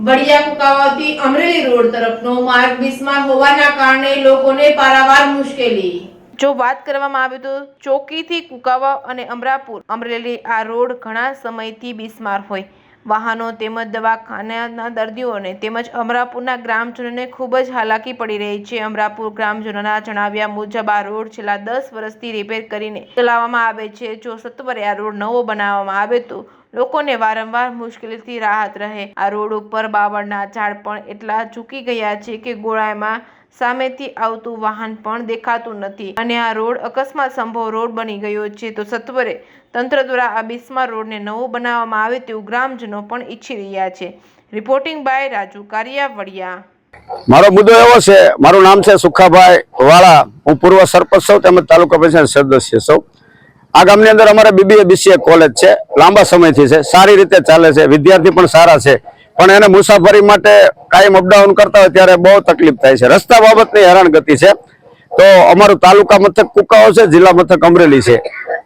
Vadia કુકાવાવથી Amreli road તરફનો માર્ગ બિસ્માર હોવાના કારણે લોકોને પારાવાર મુશ્કેલી। જો વાત કરવામાં આવે તો ચોકીથી કુકાવાવ અને અમરાપુર અમરેલી આ રોડ ઘણા સમયથી બિસ્માર હોય વાહનો તેમજ દવાખાનાના દર્દીઓને તેમજ અમરાપુરના ગ્રામજનોને ખૂબ જ હાલાકી પડી રહી છે। અમરાપુર ગ્રામજનોના જણાવ્યા મુજબ આ રોડ છેલ્લા 10 વર્ષથી રિપેર કરીને ચલાવવામાં આવે છે। જો સત્વરે આ રોડ નવો બનાવવામાં આવે તો લોકોને વારંવાર મુશ્કેલીથી રાહત રહે। આ રોડ ઉપર બાવળના ઝાડ પણ એટલા ઝૂકી ગયા છે કે ગોળાઈમાં સામેથી આવતું વાહન પણ દેખાતું નથી અને આ રોડ અકસ્માત સંભવ રોડ બની ગયો છે। તો સત્વરે તંત્ર દ્વારા આ બિસ્માર રોડને નવો બનાવવામાં આવે તેવું ગ્રામજનો પણ ઈચ્છી રહ્યા છે। Reporting by Raju Kariya, Vadiya. મારો મુદ્દો એવો છે, મારું નામ છે સુખાભાઈ વાળા, હું પૂર્વ સરપંચ છું તેમજ તાલુકા પંચાયત સદસ્ય છું। આ ગામની અંદર અમારે BBA BCA કોલેજ છે, લાંબા સમયથી છે, સારી રીતે ચાલે છે, વિદ્યાર્થી પણ સારા છે, પણ એને મુસાફરી માટે કાયમ અપડાઉન કરતા હોય ત્યારે બહુ તકલીફ થાય છે। રસ્તા બાબતની હેરાનગતિ છે। તો અમારું તાલુકા મથક કુકાવાવ છે, જિલ્લા મથક અમરેલી છે।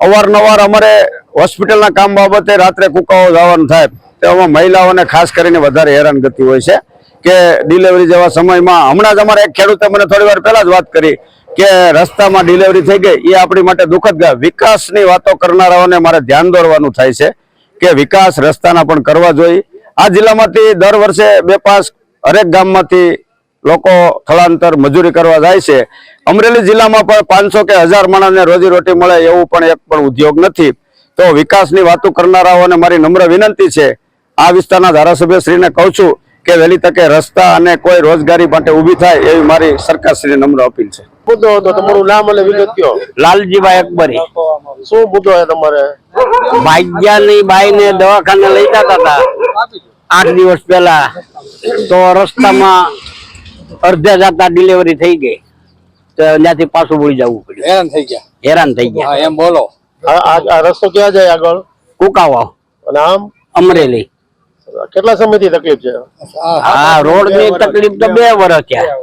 અવારનવાર અમારે હોસ્પિટલના કામ બાબતે રાત્રે કુકાવાવ જવાનું થાય, તેમાં મહિલાઓને ખાસ કરીને વધારે હેરાનગતિ હોય છે કે ડિલિવરી જેવા સમયમાં હમણાં જ અમારે એક ખેડૂતે મને થોડી વાર પહેલા જ વાત કરી કે રસ્તામાં ડિલિવરી થઈ ગઈ, એ આપણી માટે દુઃખદ ગયા। વિકાસની વાતો કરનારાઓને મારે ધ્યાન દોરવાનું થાય છે કે વિકાસ રસ્તાના પણ કરવા જોઈએ। આ જિલ્લામાંથી દર વર્ષે 2-5 હરેક ગામમાંથી લોકો સ્થળાંતર મજૂરી કરવા જાય છે। અમરેલી જિલ્લામાં પણ 500 કે 1000 માણસને રોજીરોટી મળે એવું પણ એક પણ ઉદ્યોગ નથી। તો વિકાસની વાતો કરનારાઓને મારી નમ્ર વિનંતી છે, આ વિસ્તારના ધારાસભ્યશ્રીને કહું છું કે વહેલી તકે રસ્તા અને કોઈ રોજગારી માટે ઊભી થાય એવી મારી સરકારશ્રીને નમ્ર અપીલ છે। મુદ્દો હતો તમારું નામ અને વિગત કયો? લાલજીભાઈ અકબરી। શું મુદ્દો છે તમારે? ભાગ્યાની બાઈને દવાખાને લઈ જતા હતા 8 દિવસ પહેલા, તો રસ્તામાં અડધે જતા ડિલિવરી થઈ ગઈ, તો ત્યાંથી પાછું વળી જવું પડ્યું। હેરાન થઈ ગયા એમ બોલો। આ રસ્તો ક્યાં જાય આગળ? કુકાવાવ અને આમ અમરેલી। કેટલા સમયથી તકલીફ છે? હા, રોડ ની તકલીફ તો 2 વર્ષ થયા।